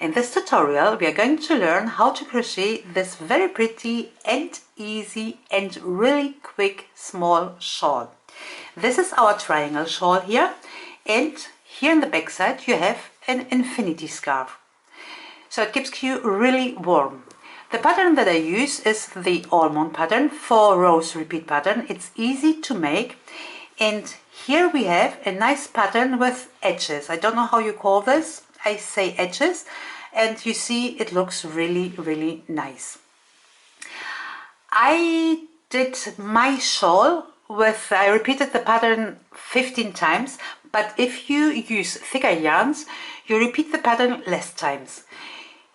In this tutorial we are going to learn how to crochet this very pretty and easy and really quick small shawl. This is our triangle shawl here, and here in the back side you have an infinity scarf. So it keeps you really warm. The pattern that I use is the almond pattern, 4 rows repeat pattern. It's easy to make, and here we have a nice pattern with edges. I don't know how you call this. I say edges, and you see it looks really nice. I did my shawl with, I repeated the pattern 15 times, but if you use thicker yarns, you repeat the pattern less times.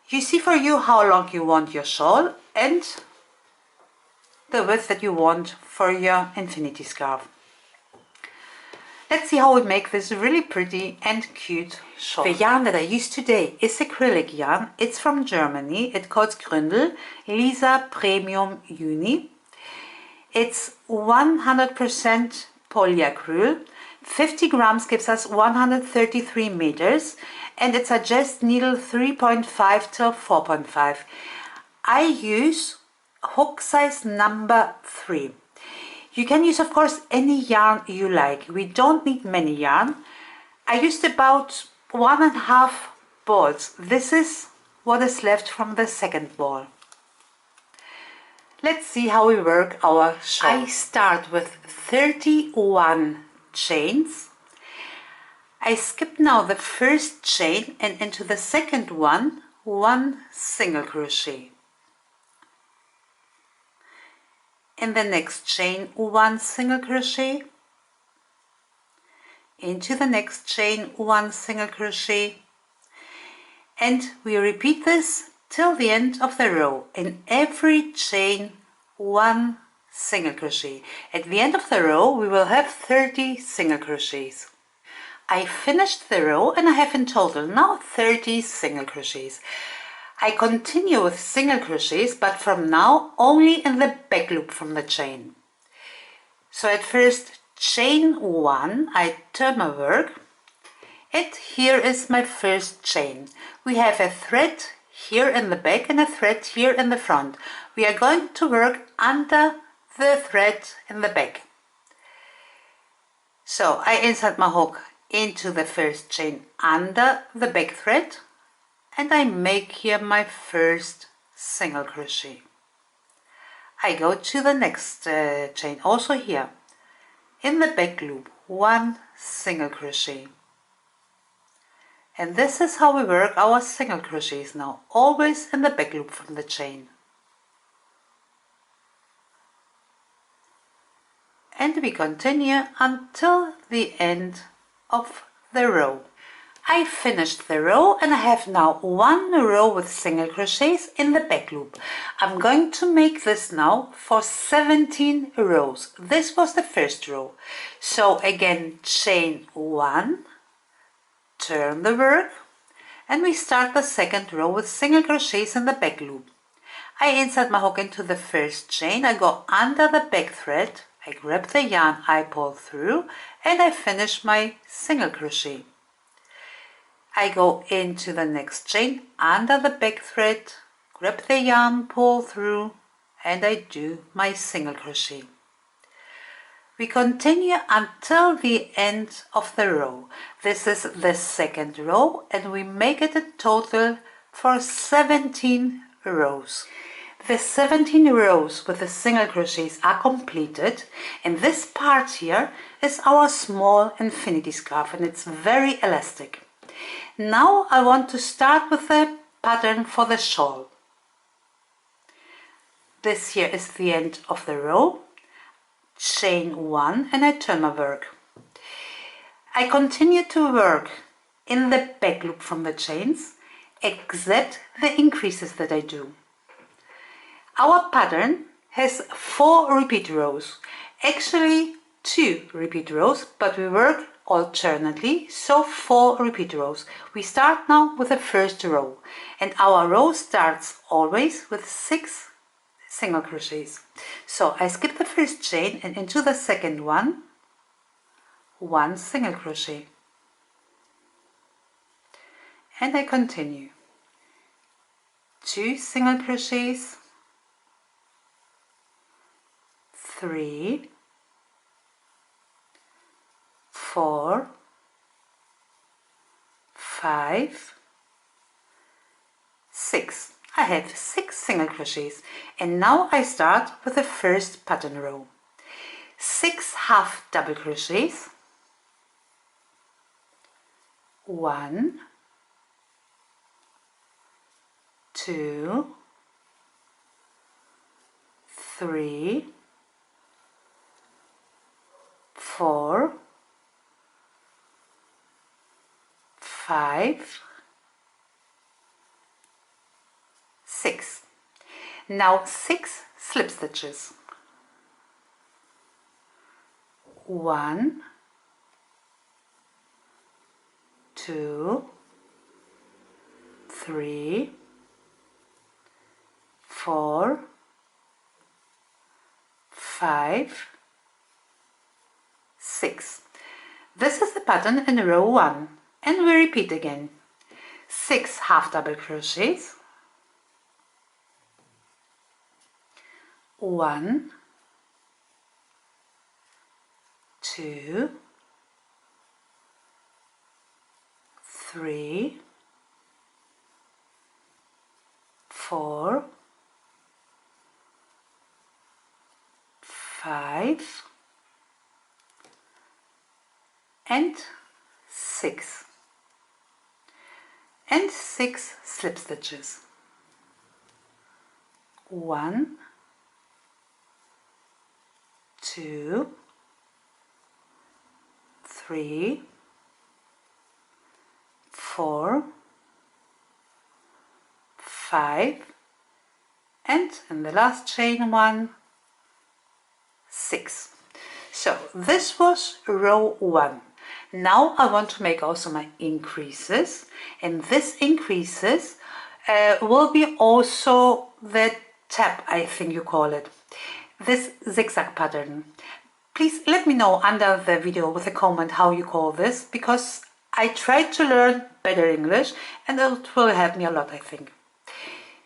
You see for you how long you want your shawl and the width that you want for your infinity scarf. Let's see how we make this really pretty and cute shawl. The yarn that I use today is acrylic yarn. It's from Germany. It calls Gründel Lisa Premium Uni. It's 100% polyacryl. 50 grams gives us 133 meters, and it suggests needle 3.5 till 4.5. I use hook size number 3. You can use, of course, any yarn you like. We don't need many yarn. I used about 1.5 balls. This is what is left from the second ball. Let's see how we work our shawl. I start with 31 chains. I skip now the first chain and into the second one single crochet. In the next chain 1 single crochet, into the next chain 1 single crochet, and we repeat this till the end of the row. In every chain 1 single crochet. At the end of the row we will have 30 single crochets. I finished the row and I have in total now 30 single crochets. I continue with single crochets, but from now only in the back loop from the chain. So at first chain 1, I turn my work, and here is my first chain. We have a thread here in the back and a thread here in the front. We are going to work under the thread in the back. So I insert my hook into the first chain under the back thread, and I make here my first single crochet. I go to the next chain, also here in the back loop 1 single crochet, and this is how we work our single crochets now, always in the back loop from the chain. And we continue until the end of the row. I finished the row and I have now 1 row with single crochets in the back loop. I'm going to make this now for 17 rows. This was the first row. So again, chain 1, turn the work, and we start the second row with single crochets in the back loop. I insert my hook into the first chain, I go under the back thread, I grab the yarn, I pull through, and I finish my single crochet. I go into the next chain, under the back thread, grab the yarn, pull through, and I do my single crochet. We continue until the end of the row. This is the second row, and we make it a total for 17 rows. The 17 rows with the single crochets are completed, and this part here is our small infinity scarf, and it's very elastic. Now I want to start with the pattern for the shawl. This here is the end of the row, chain 1, and I turn my work. I continue to work in the back loop from the chains, except the increases that I do. Our pattern has 4 repeat rows, actually 2 repeat rows, but we work alternately, so 4 repeat rows. We start now with the first row, and our row starts always with 6 single crochets. So I skip the first chain and into the second one 1 single crochet, and I continue. 2 single crochets, 3, 4, 5, 6. I have 6 single crochets, and now I start with the first pattern row. 6 half double crochets, 1, 2, 3, 4, 5, 6. Now 6 slip stitches. 1, 2, 3, 4, 5, 6. This is the pattern in row 1, and we repeat again. 6 half double crochets, 1, 2, 3, 4, 5, and 6. And 6 slip stitches. 1, 2, 3, 4, 5, and in the last chain 1, 6. So this was row 1. Now I want to make also my increases, and this increases will be also the tab, I think you call it, this zigzag pattern. Please let me know under the video with a comment how you call this, because I tried to learn better English and it will help me a lot, I think.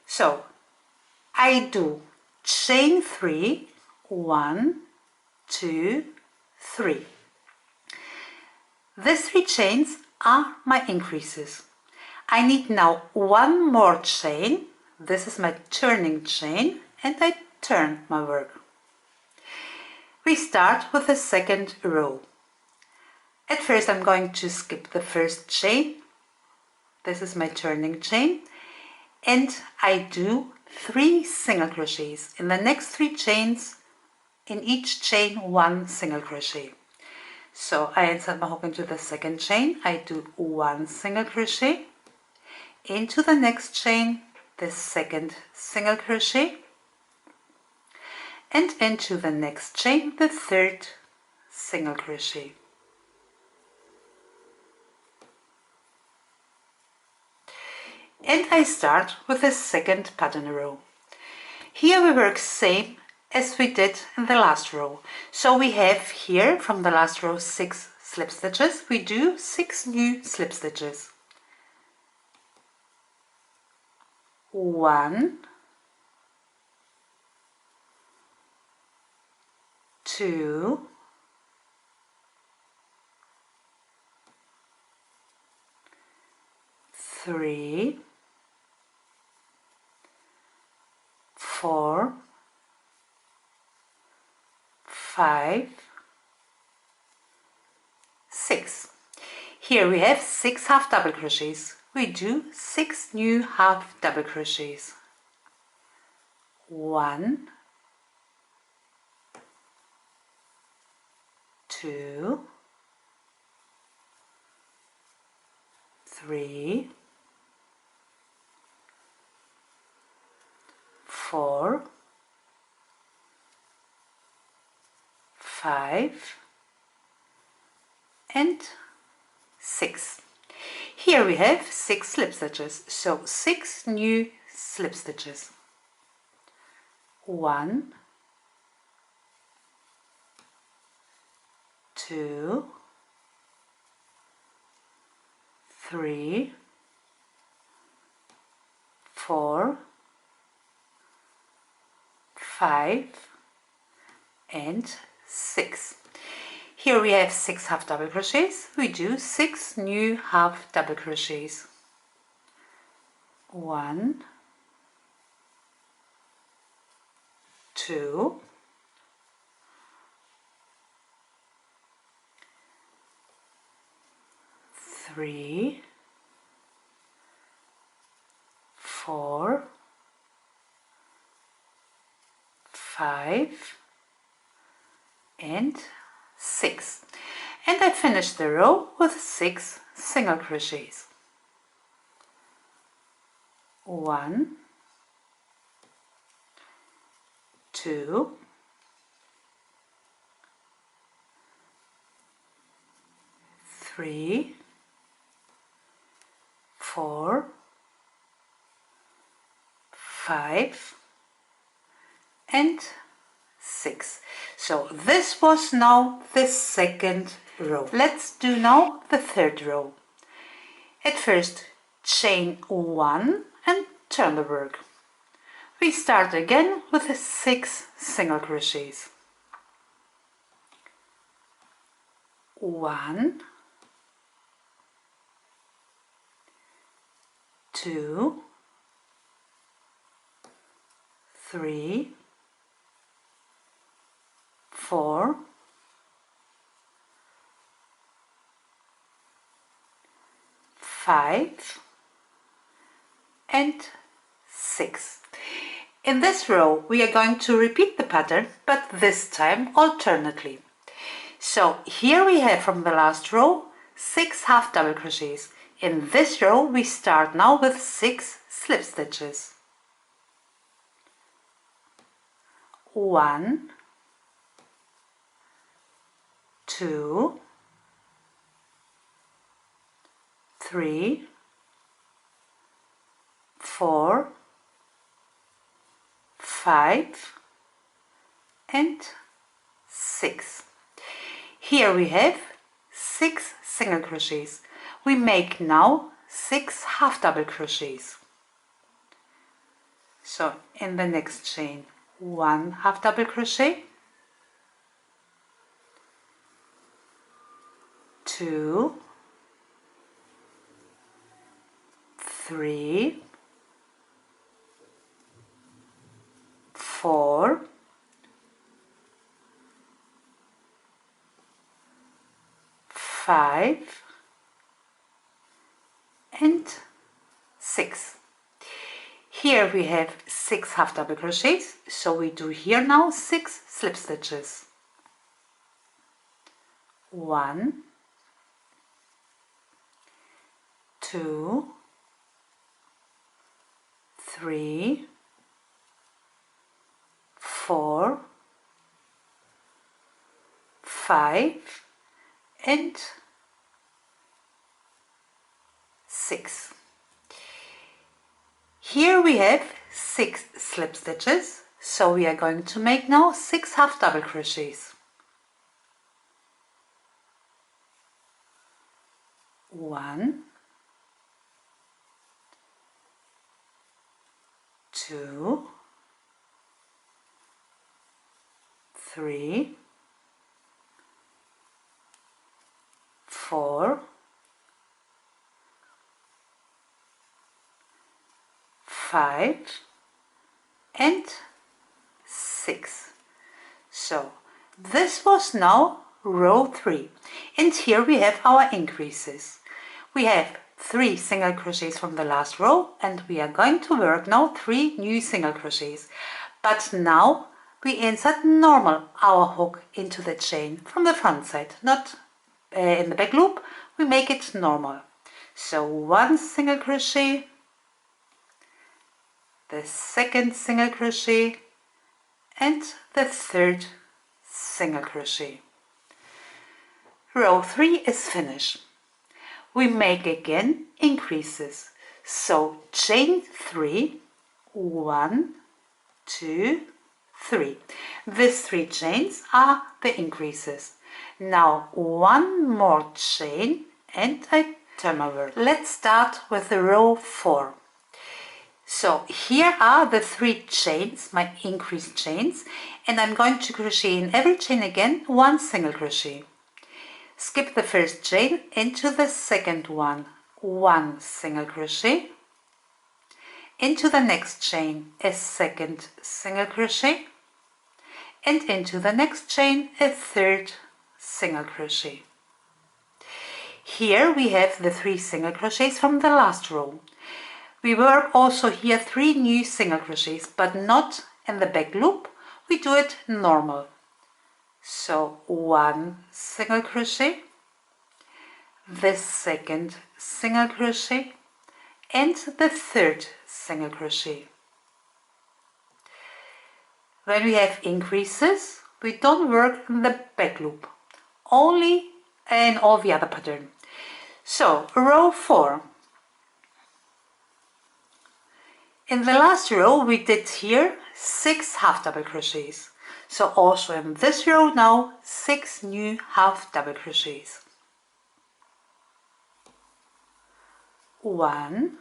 So I do chain 3, 1, 2, 3. These 3 chains are my increases. I need now one more chain. This is my turning chain, and I turn my work. We start with the second row. At first I'm going to skip the first chain. This is my turning chain, and I do 3 single crochets. In the next 3 chains, in each chain 1 single crochet. So I insert my hook into the second chain, I do 1 single crochet, into the next chain the second single crochet, and into the next chain the third single crochet. And I start with the second pattern row. Here we work same as we did in the last row. So we have here from the last row 6 slip stitches. We do 6 new slip stitches. 1, 2, 3, 4, 5, 6. Here we have 6 half double crochets. We do 6 new half double crochets. 1, 2, 3, 4, 5, and 6. Here we have 6 slip stitches, so 6 new slip stitches. 1, 2, 3, 4, 5 and 6. Here we have 6 half double crochets. We do 6 new half double crochets. 1, 2, 3, 4, 5 and 6. And I finish the row with 6 single crochets. 1, 2, 3, 4, 5 and 6. So this was now the second row. Let's do now the third row. At first chain 1 and turn the work. We start again with 6 single crochets. 1, 2, 3, 4, 5 and 6. In this row we are going to repeat the pattern, but this time alternately. So here we have from the last row 6 half double crochets. In this row we start now with 6 slip stitches. 1, 2, 3, 4, 5 and 6. Here we have 6 single crochets. We make now 6 half double crochets. So in the next chain 1 half double crochet, 2, 3, 4, 5 and 6. Here we have 6 half double crochets, so we do here now 6 slip stitches. 1, 2, 3, 4, 5 and 6. Here we have 6 slip stitches, so we are going to make now 6 half double crochets. 1, 2, 3, 4, 5 and 6. So this was now row 3, and here we have our increases. We have 3 single crochets from the last row, and we are going to work now 3 new single crochets. But now we insert normal our hook into the chain from the front side, not in the back loop. We make it normal. So 1 single crochet, the second single crochet and the third single crochet. Row 3 is finished. We make again increases. So chain 3, 1, 2, 3. These 3 chains are the increases. Now 1 more chain and I turn over. Let's start with the row 4. So here are the 3 chains, my increased chains, and I'm going to crochet in every chain again 1 single crochet. Skip the first chain, into the second one 1 single crochet, into the next chain a second single crochet, and into the next chain a third single crochet. Here we have the 3 single crochets from the last row. We work also here 3 new single crochets, but not in the back loop, we do it normal. So 1 single crochet, the second single crochet, and the third single crochet. When we have increases, we don't work in the back loop, only in all the other pattern. So row 4. In the last row we did here 6 half double crochets. So also in this row now 6 new half double crochets. 1,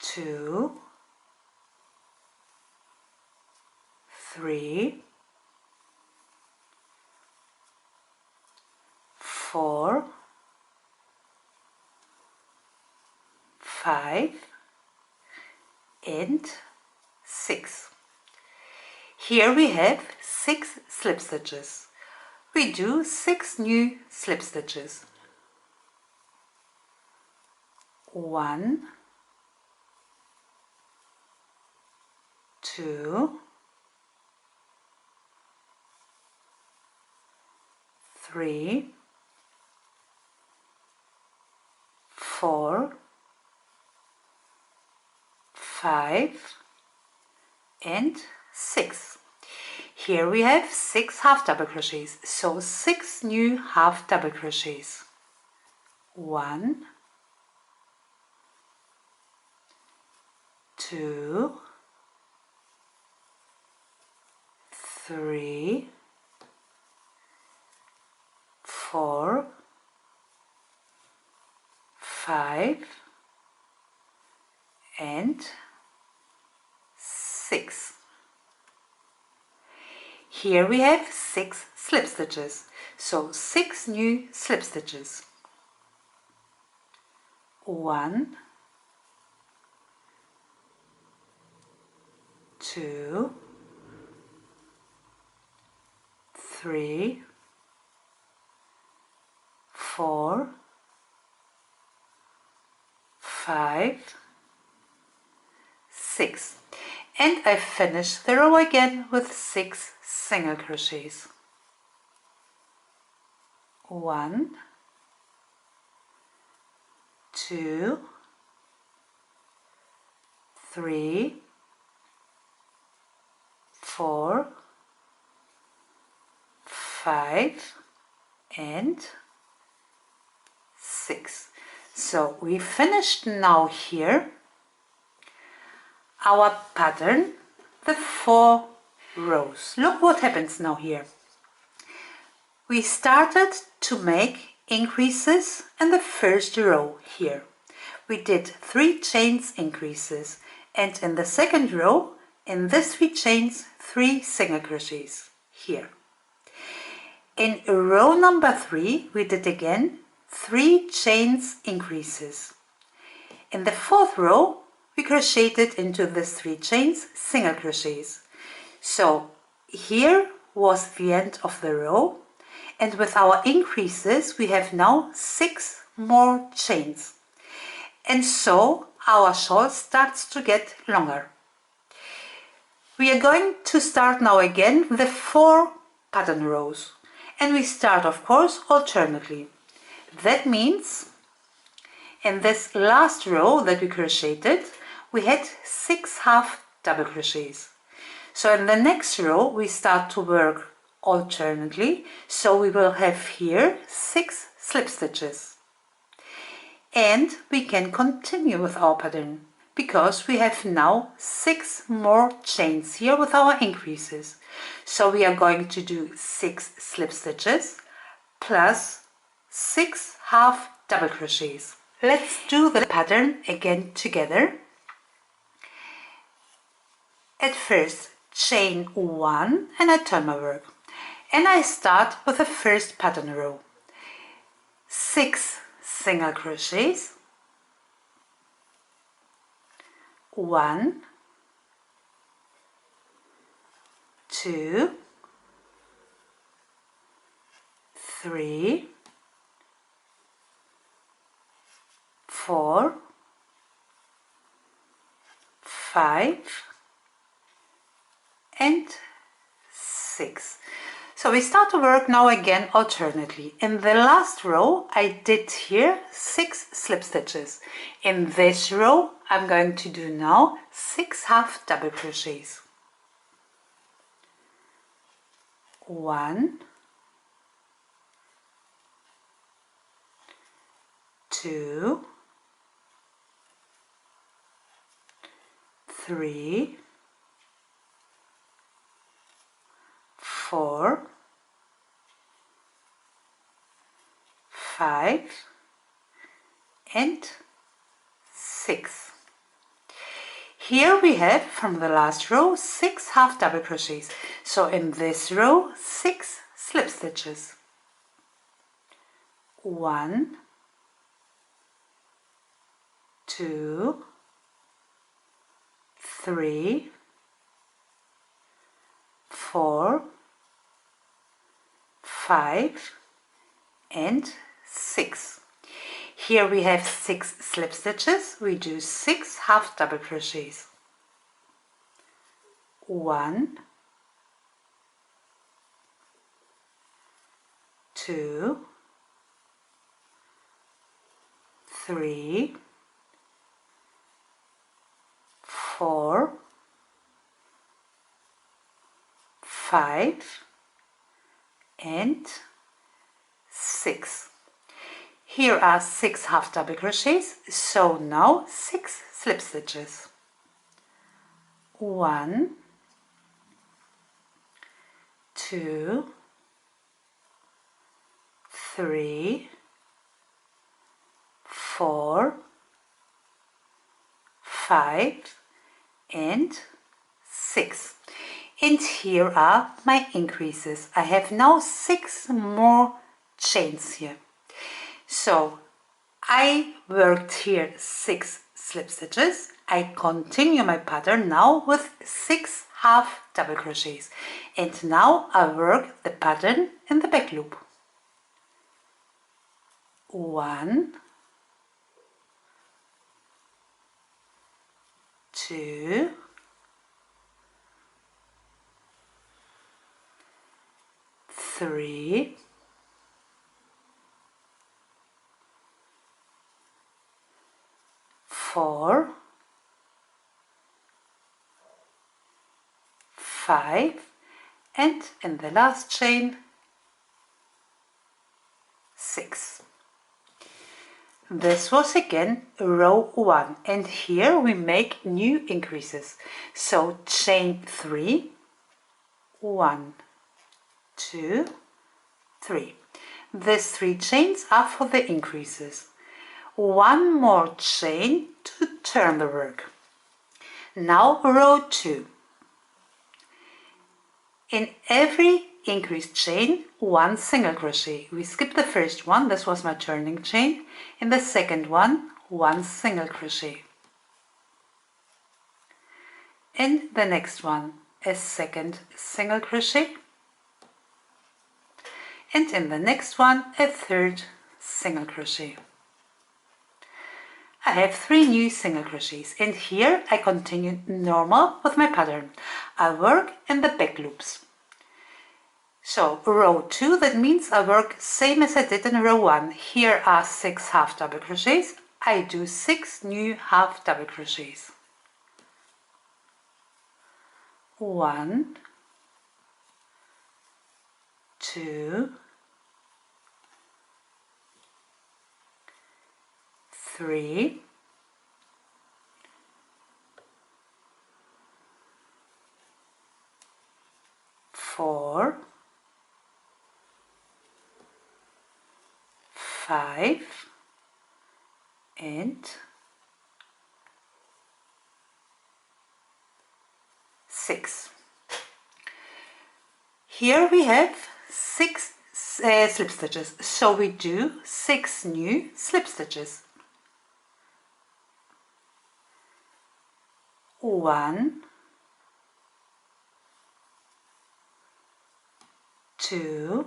2, 3, 4, 5 and 6. Here we have 6 slip stitches. We do 6 new slip stitches. 1, 2, 3, 4, 5 and 6. Here we have 6 half double crochets, so 6 new half double crochets. 1, 2, 3, 4, 5 and 6. Here we have 6 slip stitches, so 6 new slip stitches. 1, 2, 3, 4, 5, 6. And I finish the row again with 6 single crochets. 1, 2, 3, 4, 5 and 6. So we finished now here our pattern, the 4 rows. Look what happens now here. We started to make increases in the first row here. We did 3 chains increases, and in the second row, in these 3 chains, 3 single crochets here. In row number 3, we did again 3 chains increases. In the 4th row, we crocheted into these 3 chains single crochets. So here was the end of the row, and with our increases we have now 6 more chains, and so our shawl starts to get longer. We are going to start now again the 4 pattern rows, and we start of course alternately. That means in this last row that we crocheted, we had 6 half double crochets. So in the next row we start to work alternately, so we will have here 6 slip stitches. And we can continue with our pattern, because we have now 6 more chains here with our increases. So we are going to do 6 slip stitches plus 6 half double crochets. Let's do the pattern again together. At first, chain 1 and I turn my work. And I start with the first pattern row. 6 single crochets, 1, 2, 3, 4, 5 and 6. So we start to work now again alternately. In the last row I did here 6 slip stitches. In this row I'm going to do now 6 half double crochets. 1, 2, 3, 4, 5 and 6. Here we have from the last row 6 half double crochets. So in this row 6 slip stitches. 1, 2, 3, 4, 5 and 6. Here we have 6 slip stitches. We do 6 half double crochets. 1, 2, 3, 4, 5 and 6. Here are 6 half double crochets, so now 6 slip stitches. 1, 2, 3, 4, 5 and 6. And here are my increases. I have now 6 more chains here. So I worked here 6 slip stitches. I continue my pattern now with 6 half double crochets. And now I work the pattern in the back loop. 1, 2, 3, 4, 5 and in the last chain 6. This was again row 1 and here we make new increases. So chain 3, 1, 2, 3. These 3 chains are for the increases. 1 more chain to turn the work. Now row 2. In every increased chain 1 single crochet. We skip the first one, this was my turning chain. In the second one 1 single crochet. In the next one a second single crochet. And in the next one a third single crochet. I have 3 new single crochets and here I continue normal with my pattern. I work in the back loops. So row 2, that means I work same as I did in row 1. Here are 6 half double crochets. I do 6 new half double crochets. 1, 2, 3, 4, 5 and 6. Here we have 6 slip stitches, so we do 6 new slip stitches. 1, 2,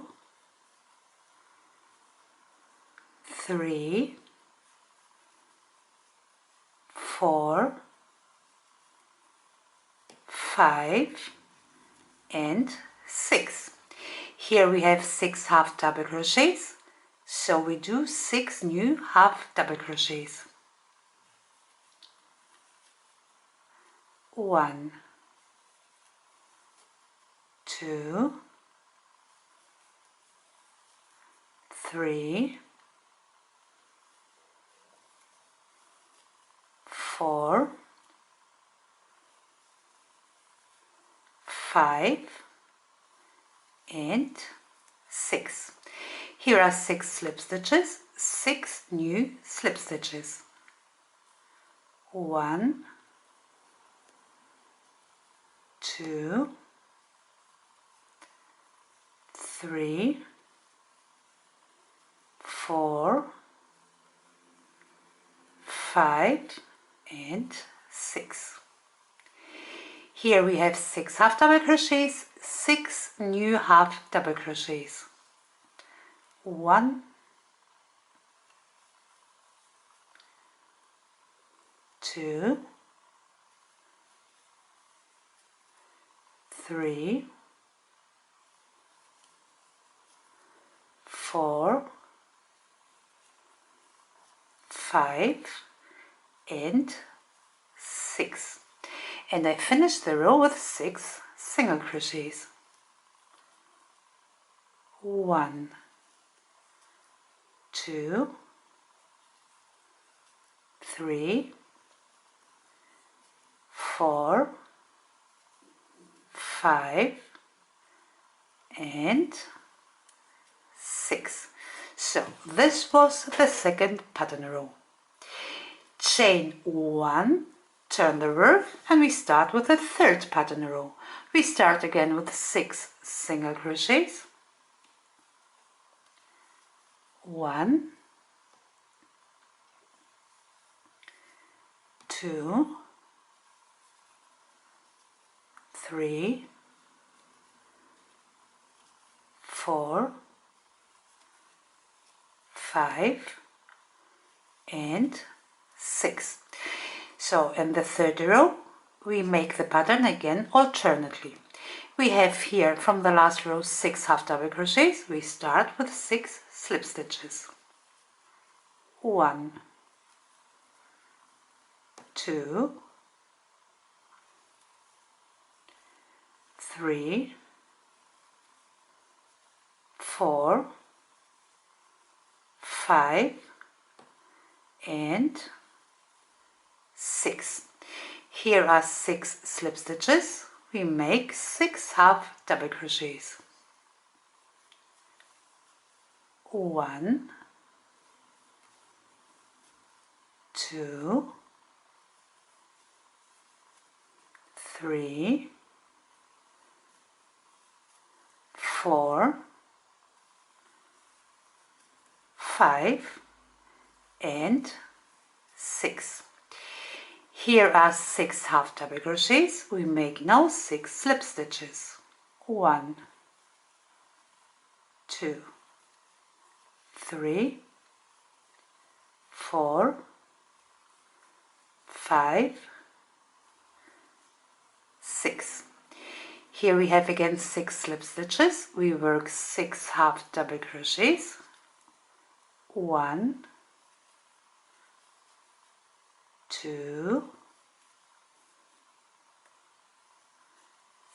3, 4, 5 and 6. Here we have 6 half double crochets, so we do 6 new half double crochets. 1, 2, 3, 4, 5 and 6. Here are 6 slip stitches, 6 new slip stitches. 1, 2, 3, 4, 5 and 6. Here we have 6 half double crochets, 6 new half double crochets. 1, 2, 3, 4, 5 and 6. And I finish the row with 6 single crochets. 1, 2, 3, 4, 5 and 6. So this was the second pattern row. Chain 1, turn the work, and we start with the third pattern row. We start again with 6 single crochets. 1, 2, 3, 4, 5 and 6. So in the third row we make the pattern again alternately. We have here from the last row 6 half double crochets. We start with 6 slip stitches. 1, 2, 3, 4, 5 and 6. Here are 6 slip stitches. We make 6 half double crochets. 1, 2, 3, 4, 5 and 6. Here are 6 half double crochets. We make now 6 slip stitches. 1, 2, 3, 4, 5, 6. Here we have again 6 slip stitches. We work 6 half double crochets. 1, 2,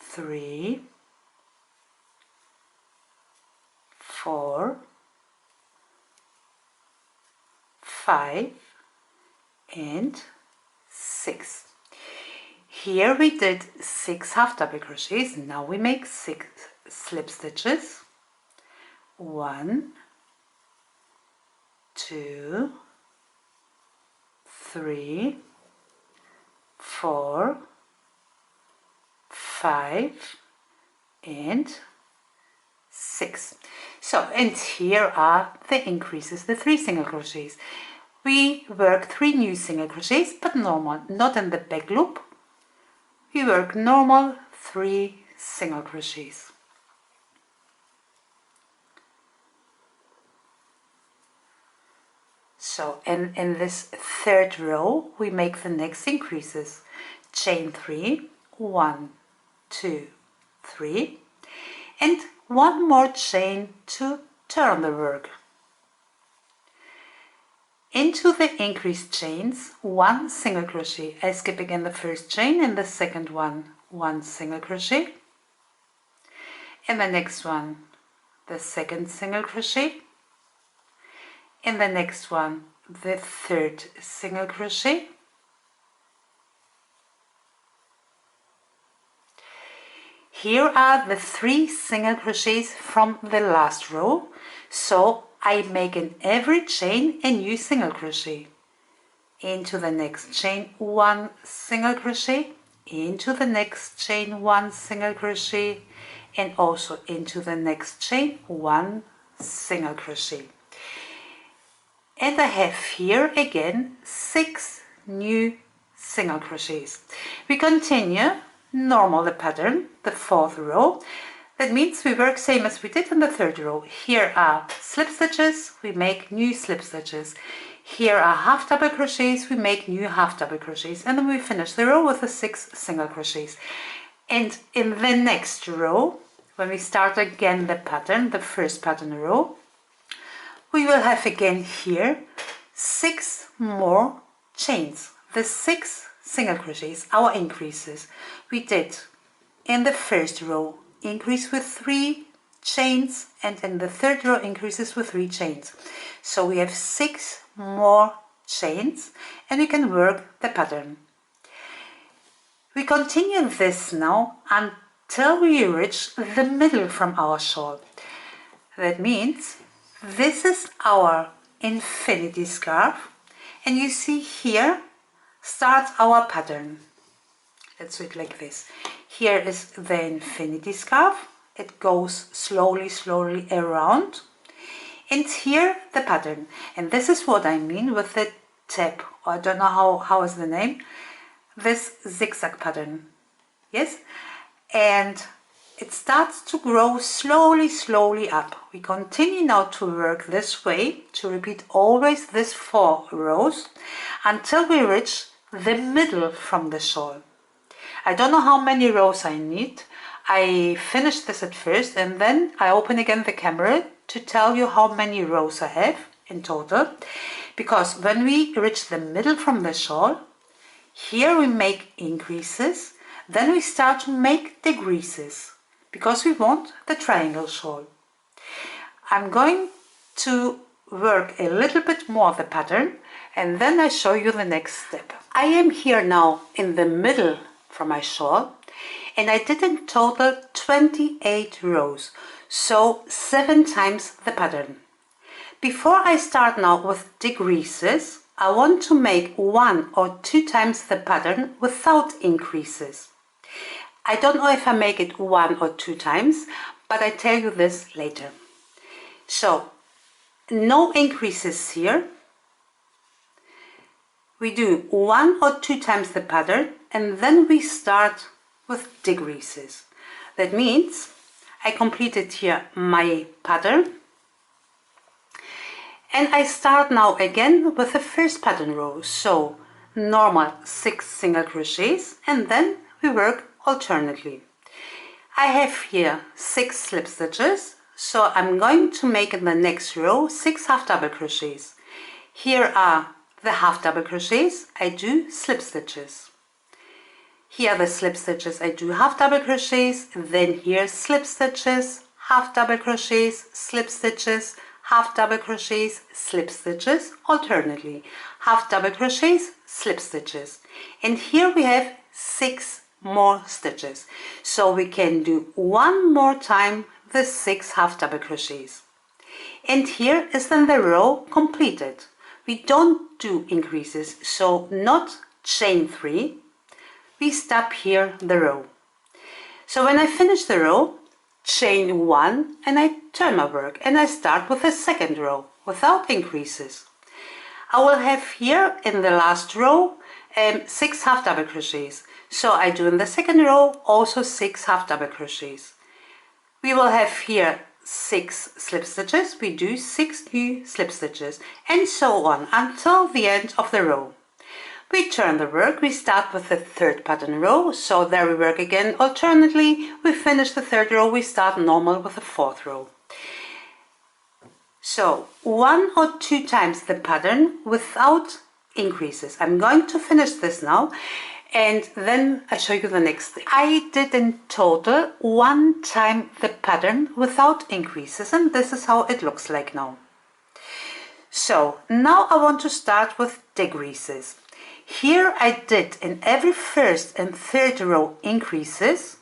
3, 4, 5 and 6. Here we did 6 half double crochets. Now we make 6 slip stitches. 1, 2, 3, 4, 5 and 6. So, and here are the increases, the 3 single crochets. We work 3 new single crochets, but normal, not in the back loop. We work normal 3 single crochets. So, and in this third row, we make the next increases. Chain 3, 1, 2, 3, and 1 more chain to turn the work. Into the increased chains, 1 single crochet. I skip again the first chain, and the second one, 1 single crochet. In the next one, the second single crochet. In the next one, the third single crochet. Here are the 3 single crochets from the last row, so I make in every chain a new single crochet. Into the next chain 1 single crochet, into the next chain 1 single crochet, and also into the next chain 1 single crochet. And I have here again 6 new single crochets. We continue normal the pattern, the 4th row. That means we work same as we did in the 3rd row. Here are slip stitches, we make new slip stitches. Here are half double crochets, we make new half double crochets, and then we finish the row with the 6 single crochets. And in the next row, when we start again the pattern, the first pattern row, we will have again here 6 more chains, the 6 single crochets, our increases. We did in the first row increase with 3 chains, and in the 3rd row increases with 3 chains. So we have 6 more chains, and we can work the pattern. We continue this now until we reach the middle from our shawl. That means this is our infinity scarf, and you see here starts our pattern. Let's do it like this. Here is the infinity scarf. It goes slowly around, and here the pattern. And this is what I mean with the tab, or I don't know how is the name, this zigzag pattern. Yes, and it starts to grow slowly up. We continue now to work this way, to repeat always these 4 rows until we reach the middle from the shawl. I don't know how many rows I need. I finish this at first, and then I open again the camera to tell you how many rows I have in total, because when we reach the middle from the shawl, here we make increases, then we start to make decreases, because we want the triangle shawl. I'm going to work a little bit more the pattern, and then I show you the next step. I am here now in the middle from my shawl, and I did in total 28 rows, so 7 times the pattern. Before I start now with decreases, I want to make 1 or 2 times the pattern without increases. I don't know if I make it 1 or 2 times, but I tell you this later. So, no increases here. We do 1 or 2 times the pattern, and then we start with decreases. That means I completed here my pattern, and I start now again with the first pattern row. So normal 6 single crochets, and then we work alternately. I have here 6 slip stitches, so I'm going to make in the next row 6 half double crochets. Here are the half double crochets, I do slip stitches. Here are the slip stitches, I do half double crochets, then here slip stitches, half double crochets, slip stitches, half double crochets, slip stitches, alternately, half double crochets, slip stitches. And here we have 6 more stitches, so we can do 1 more time the 6 half double crochets. And here is then the row completed. we don't do increases, so not chain 3, we stop here the row. So when I finish the row, chain 1 and I turn my work and I start with the second row without increases. I will have here in the last row 6 half double crochets. So I do in the second row also 6 half double crochets. We will have here 6 slip stitches, we do 6 new slip stitches, and so on until the end of the row. We turn the work, we start with the third pattern row, so there we work again alternately. We finish the third row, we start normal with the fourth row. So 1 or 2 times the pattern without increases. I'm going to finish this now and then I show you the next thing. I did in total 1 time the pattern without increases, and this is how it looks like now. So now I want to start with decreases. Here I did in every first and third row increases.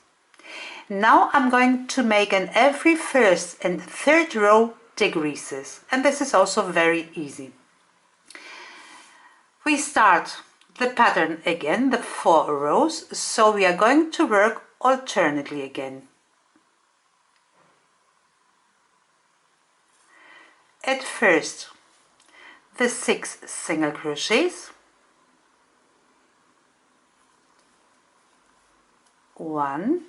Now I'm going to make in every first and third row decreases, and this is also very easy. We start the pattern again, the 4 rows, so we are going to work alternately again. At first the 6 single crochets, 1,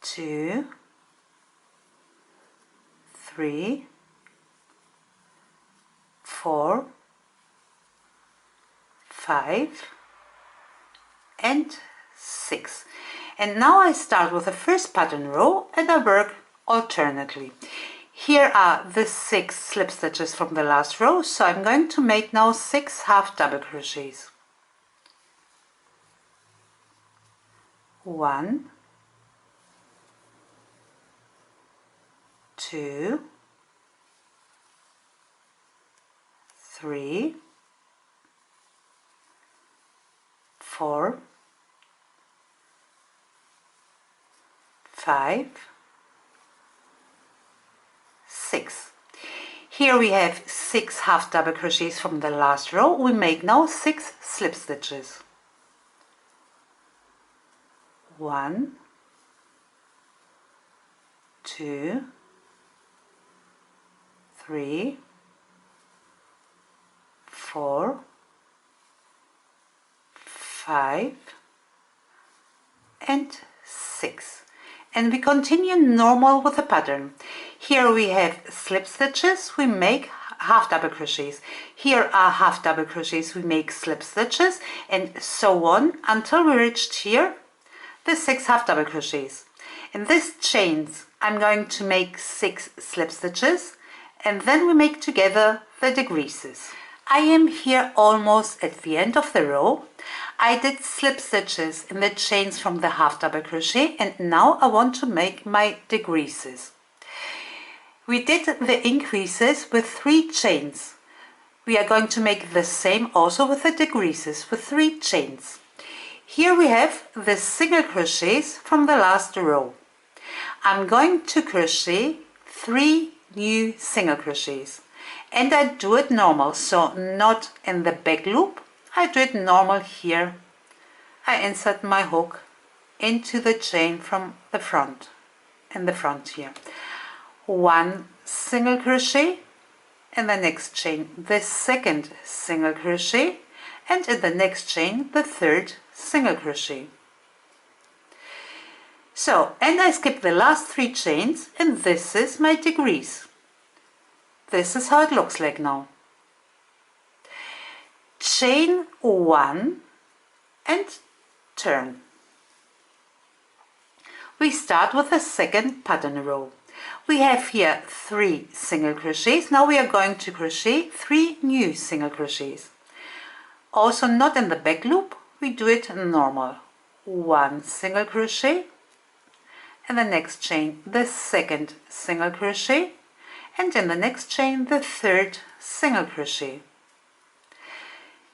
2, 3, 4, 5 and 6. And now I start with the first pattern row and I work alternately. Here are the 6 slip stitches from the last row, so I'm going to make now 6 half double crochets. 1, 2, 3, 4, 5, 6. Here we have 6 half double crochets from the last row. We make now 6 slip stitches. 1, 2, 3, 4, 5 and 6. And we continue normal with the pattern. Here we have slip stitches, we make half double crochets. Here are half double crochets, we make slip stitches, and so on until we reached here the 6 half double crochets. In this chains I'm going to make 6 slip stitches, and then we make together the decreases. I am here almost at the end of the row. I did slip stitches in the chains from the half double crochet, and now I want to make my decreases. We did the increases with 3 chains. We are going to make the same also with the decreases with 3 chains. Here we have the single crochets from the last row. I'm going to crochet 3 new single crochets, and I do it normal, so not in the back loop. I do it normal here. I insert my hook into the chain from the front, in the front here. 1 single crochet, in the next chain the second single crochet, and in the next chain the third single crochet. So, and I skip the last 3 chains, and this is my decrease. This is how it looks like now. Chain 1 and turn. We start with the second pattern row. We have here 3 single crochets. Now we are going to crochet 3 new single crochets. Also not in the back loop, we do it normal. 1 single crochet, and the next chain the second single crochet, and in the next chain the third single crochet.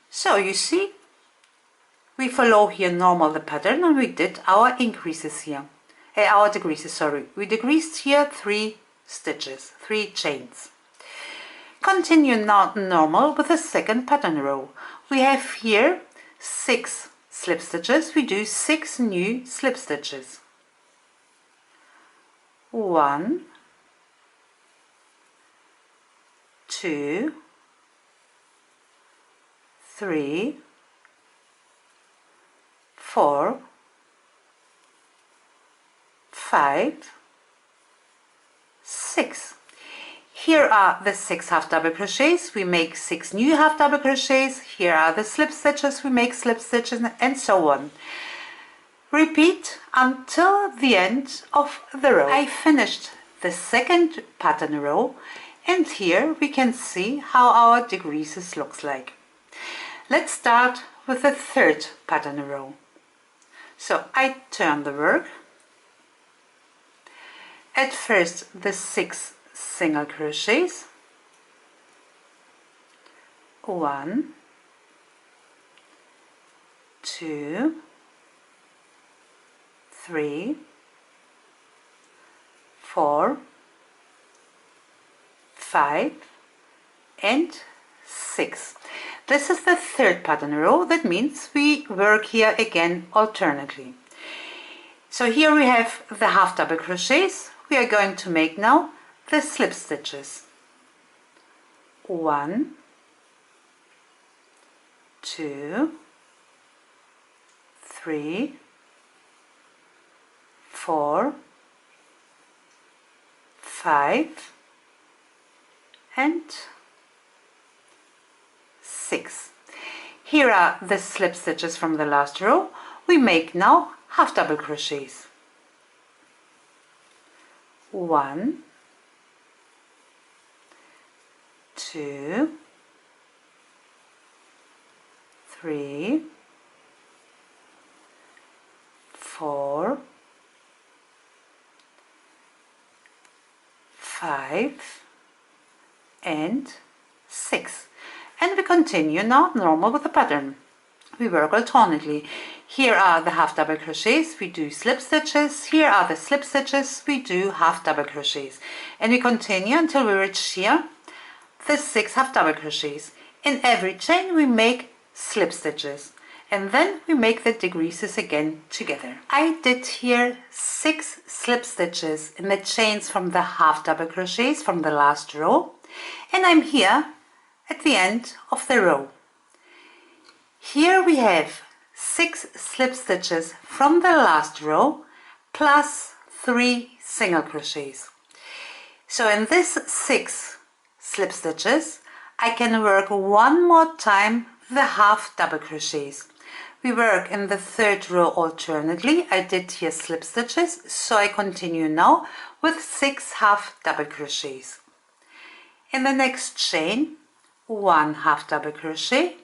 So you see, we follow here normal the pattern, and we did our increases here, our decreases, sorry. We decreased here 3 stitches, 3 chains. Continue now normal with the second pattern row. We have here 6 slip stitches. We do 6 new slip stitches. 1, 2, 3, 4, 5, 6. Here are the 6 half double crochets. We make 6 new half double crochets. Here are the slip stitches. We make slip stitches, and so on. Repeat until the end of the row. I finished the second pattern row, and here we can see how our decreases looks like. Let's start with the third pattern row. So I turn the work. At first the 6 single crochets, 1, 2, 3, 4, 5 and 6. This is the third pattern row. That means we work here again alternately. So here we have the half double crochets. We are going to make now the slip stitches. 1, 2, 3, 4, 5 and 6. Here are the slip stitches from the last row. We make now half double crochets. 1, 2, 3, 4, 5 and 6. And we continue now normal with the pattern. We work alternately. Here are the half double crochets, we do slip stitches. Here are the slip stitches, we do half double crochets. And we continue until we reach here the 6 half double crochets. In every chain we make slip stitches, and then we make the decreases again together. I did here 6 slip stitches in the chains from the half double crochets from the last row, and I'm here at the end of the row. Here we have 6 slip stitches from the last row plus 3 single crochets. So in this 6 slip stitches I can work one more time the half double crochets. We work in the third row alternately. I did here slip stitches, so I continue now with 6 half double crochets. In the next chain 1 half double crochet,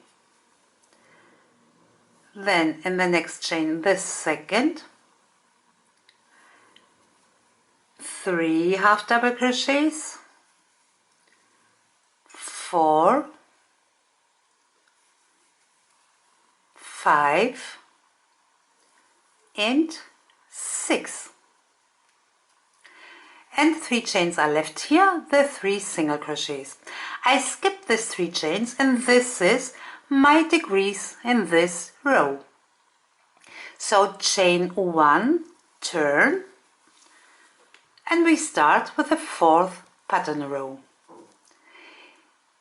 then in the next chain the second, 3 half double crochets, 4, 5 and 6. And 3 chains are left here, the 3 single crochets. I skipped these 3 chains, and this is my decrease in this row. So chain 1, turn, and we start with the 4th pattern row.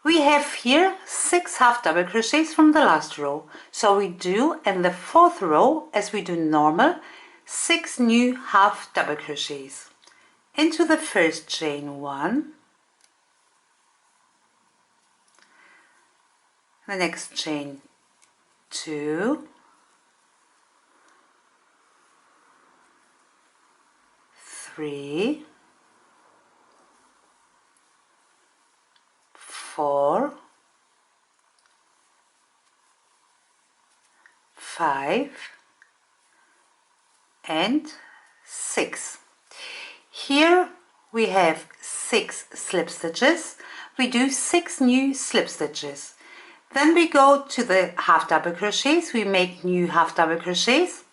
We have here 6 half double crochets from the last row, so we do in the 4th row, as we do normal, 6 new half double crochets. Into the first chain 1, the next chain 2, 3, 4, 5 and 6. Here we have 6 slip stitches. We do 6 new slip stitches. Then we go to the half double crochets. We make new half double crochets.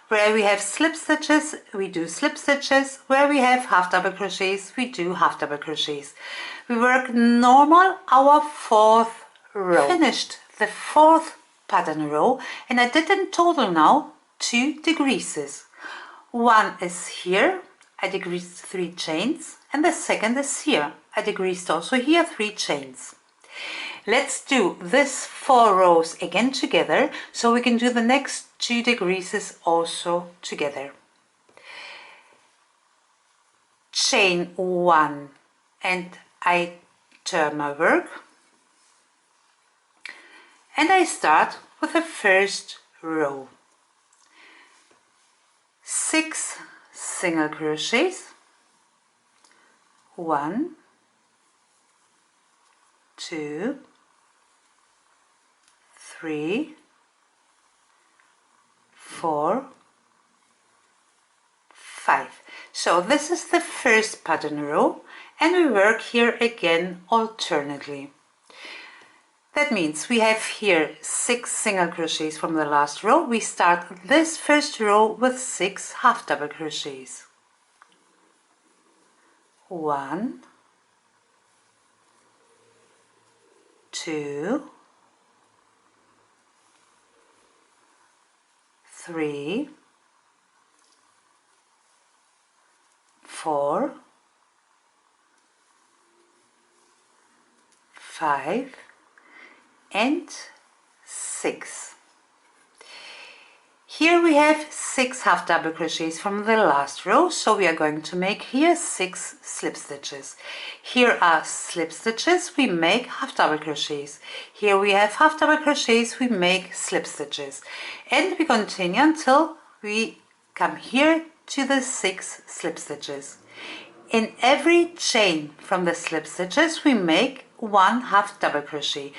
Where we have slip stitches, we do slip stitches. Where we have half double crochets, we do half double crochets. we work normal our 4th row. Finished the 4th pattern row, and I did in total now 2 decreases. One is here, I decreased 3 chains, and the second is here. I decreased also here 3 chains. Let's do this 4 rows again together, so we can do the next 2 decreases also together. Chain 1, and I turn my work, and I start with the first row. 6 single crochets, 1, 2, 3, 4, 5. So this is the first pattern row, and we work here again alternately. That means we have here 6 single crochets from the last row. We start this first row with 6 half double crochets. 1, 2, 3, 4, 5, and 6. Here we have 6 half double crochets from the last row, so we are going to make here 6 slip stitches. Here are slip stitches, we make half double crochets. Here we have half double crochets, we make slip stitches. And we continue until we come here to the 6 slip stitches. In every chain from the slip stitches we make 1 half double crochet.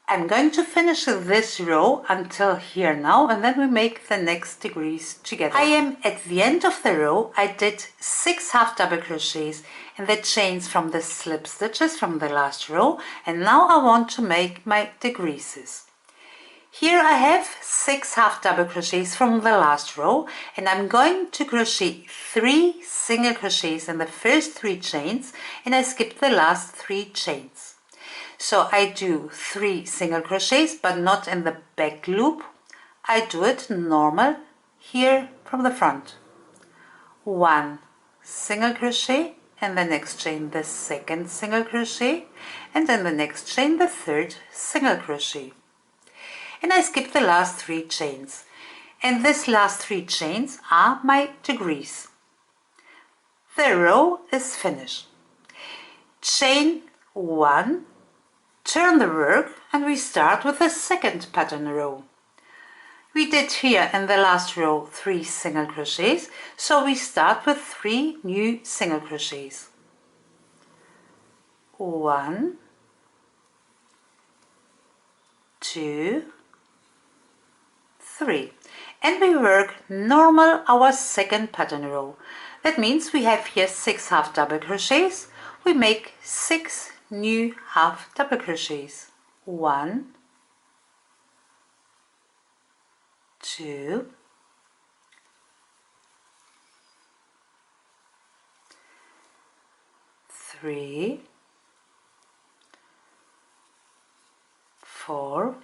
I'm going to finish this row until here now, and then we make the next degrees together. I am at the end of the row. I did 6 half double crochets in the chains from the slip stitches from the last row, and now I want to make my decreases. Here I have 6 half double crochets from the last row, and I'm going to crochet 3 single crochets in the first 3 chains, and I skip the last 3 chains. So I do 3 single crochets, but not in the back loop. I do it normal here from the front. 1 single crochet, and the next chain the second single crochet, and then the next chain the third single crochet. And I skip the last 3 chains. And these last 3 chains are my degrees. The row is finished. Chain 1, turn the work, and we start with the second pattern row. We did here in the last row 3 single crochets, so we start with 3 new single crochets. 1, 2, 3, and we work normal our second pattern row. That means we have here 6 half double crochets. We make 6 new half double crochets. 1, 2, 3, 4,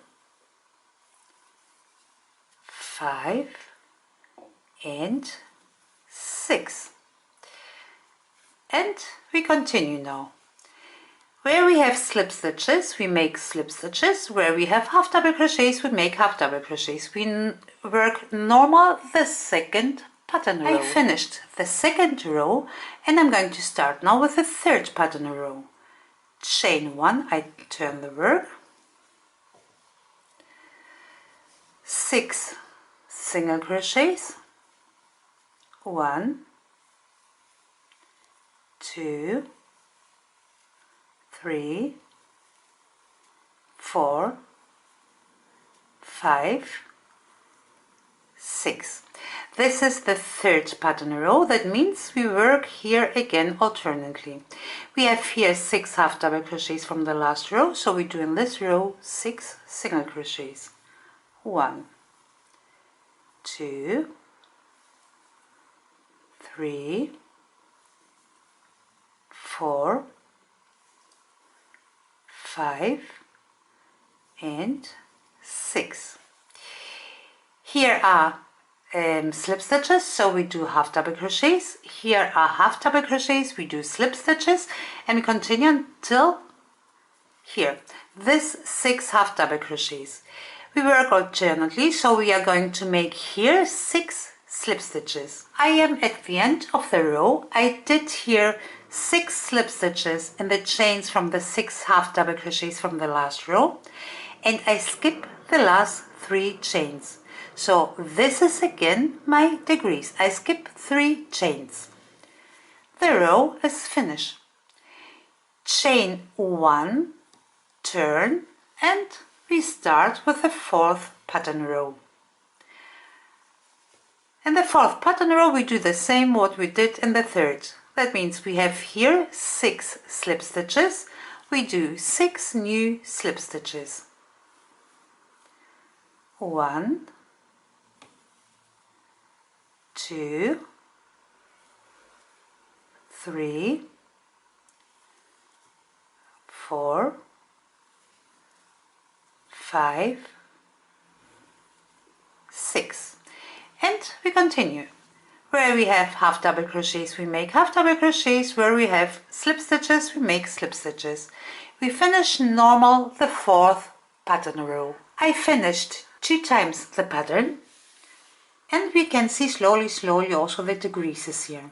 5, and 6. And we continue now. Where we have slip stitches, we make slip stitches. Where we have half double crochets, we make half double crochets. We work normal the second pattern row. I finished the second row, and I'm going to start now with the third pattern row. Chain 1, I turn the work. 6 single crochets. 1, 2, 3, 4, 5, 6. This is the third pattern row. That means we work here again alternately. We have here 6 half double crochets from the last row, so we do in this row 6 single crochets. 1, 2, 3, 4, 5 and 6. Here are slip stitches, so we do half double crochets. Here are half double crochets, we do slip stitches, and we continue until here. This 6 half double crochets. We work alternately, so we are going to make here 6 slip stitches. I am at the end of the row. I did here 6 slip stitches in the chains from the 6 half double crochets from the last row, and I skip the last 3 chains. So this is again my degrees. I skip 3 chains. The row is finished. Chain 1, turn, and we start with the 4th pattern row. In the 4th pattern row we do the same what we did in the 3rd. That means we have here 6 slip stitches. We do 6 new slip stitches. 1, 2, 3, 4, 5, 6, and we continue. Where we have half double crochets we make half double crochets, where we have slip stitches we make slip stitches. We finish normal the 4th pattern row. I finished 2 times the pattern, and we can see slowly also the degrees here.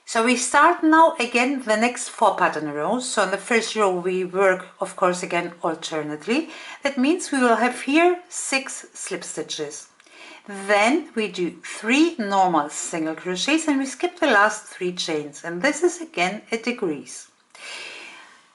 So we start now again the next 4 pattern rows. So in the first row we work of course again alternately. That means we will have here 6 slip stitches. Then we do 3 normal single crochets and we skip the last 3 chains, and this is again a degrees.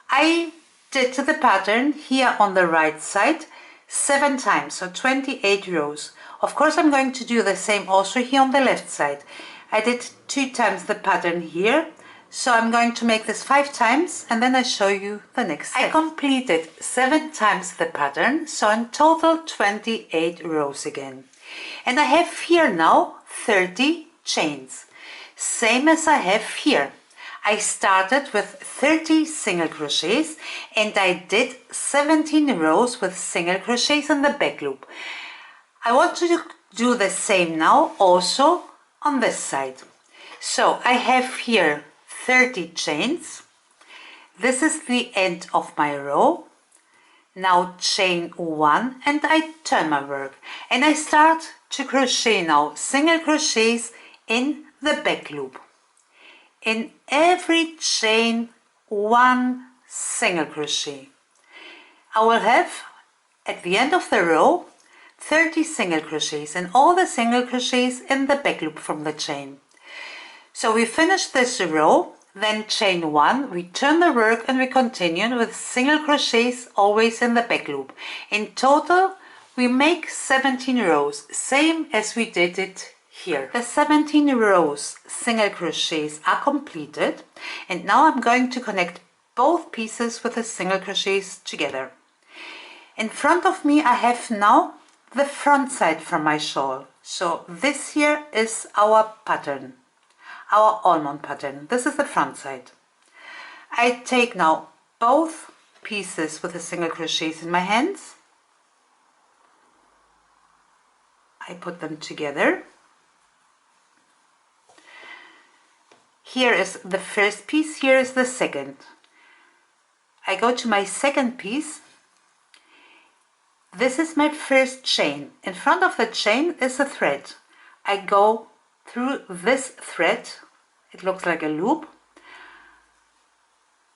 I did the pattern here on the right side 7 times, so 28 rows. Of course I'm going to do the same also here on the left side. I did 2 times the pattern here, so I'm going to make this 5 times and then I show you the next step. I completed 7 times the pattern, so in total 28 rows again. And I have here now 30 chains, same as I have here. I started with 30 single crochets and I did 17 rows with single crochets in the back loop. I want to do the same now also on this side. So I have here 30 chains. This is the end of my row. Now chain 1 and I turn my work and I start to crochet now single crochets in the back loop. In every chain 1 single crochet. I will have at the end of the row 30 single crochets and all the single crochets in the back loop from the chain. So we finish this row, then chain 1, we turn the work and we continue with single crochets always in the back loop. In total we make 17 rows, same as we did it here. The 17 rows single crochets are completed, and now I'm going to connect both pieces with the single crochets together. In front of me I have now the front side from my shawl. So this here is our pattern, our almond pattern. This is the front side. I take now both pieces with the single crochets in my hands. I put them together. Here is the first piece, here is the second. I go to my second piece. This is my first chain. In front of the chain is a thread. I go through this thread, it looks like a loop,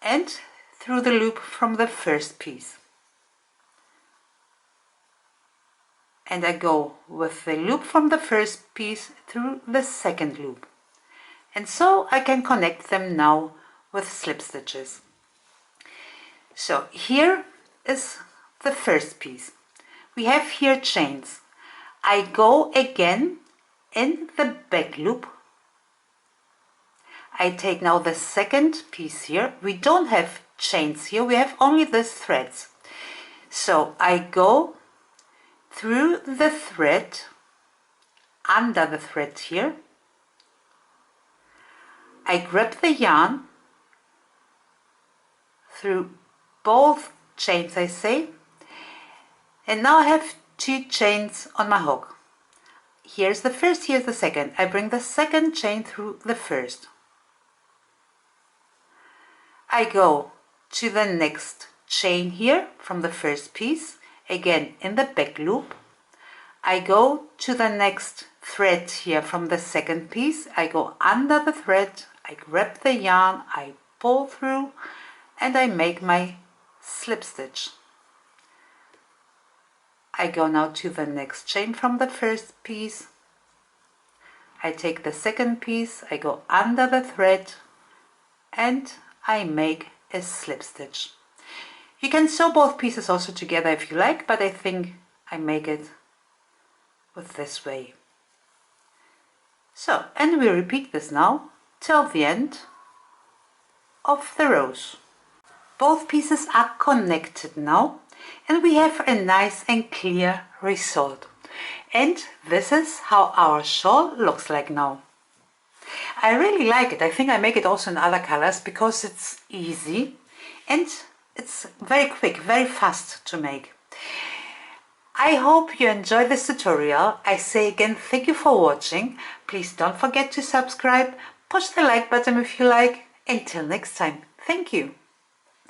and through the loop from the first piece. And I go with the loop from the first piece through the second loop. And so I can connect them now with slip stitches. So here is the first piece. We have here chains. I go again in the back loop. I take now the second piece here. We don't have chains here, we have only these threads. So I go through the thread, under the thread here. I grab the yarn through both chains, I say, and now I have 2 chains on my hook. Here's the first, here's the second. I bring the second chain through the first. I go to the next chain here from the first piece, again in the back loop. I go to the next thread here from the second piece. I go under the thread, I grab the yarn, I pull through, and I make my slip stitch. I go now to the next chain from the first piece. I take the second piece, I go under the thread, and I make a slip stitch. You can sew both pieces also together if you like, but I think I make it with this way. So, and we repeat this now till the end of the rows. Both pieces are connected now, and we have a nice and clear result. And this is how our shawl looks like now. I really like it. I think I make it also in other colors because it's easy and it's very quick, very fast to make. I hope you enjoyed this tutorial. I say again, thank you for watching. Please don't forget to subscribe, push the like button if you like. Until next time, thank you.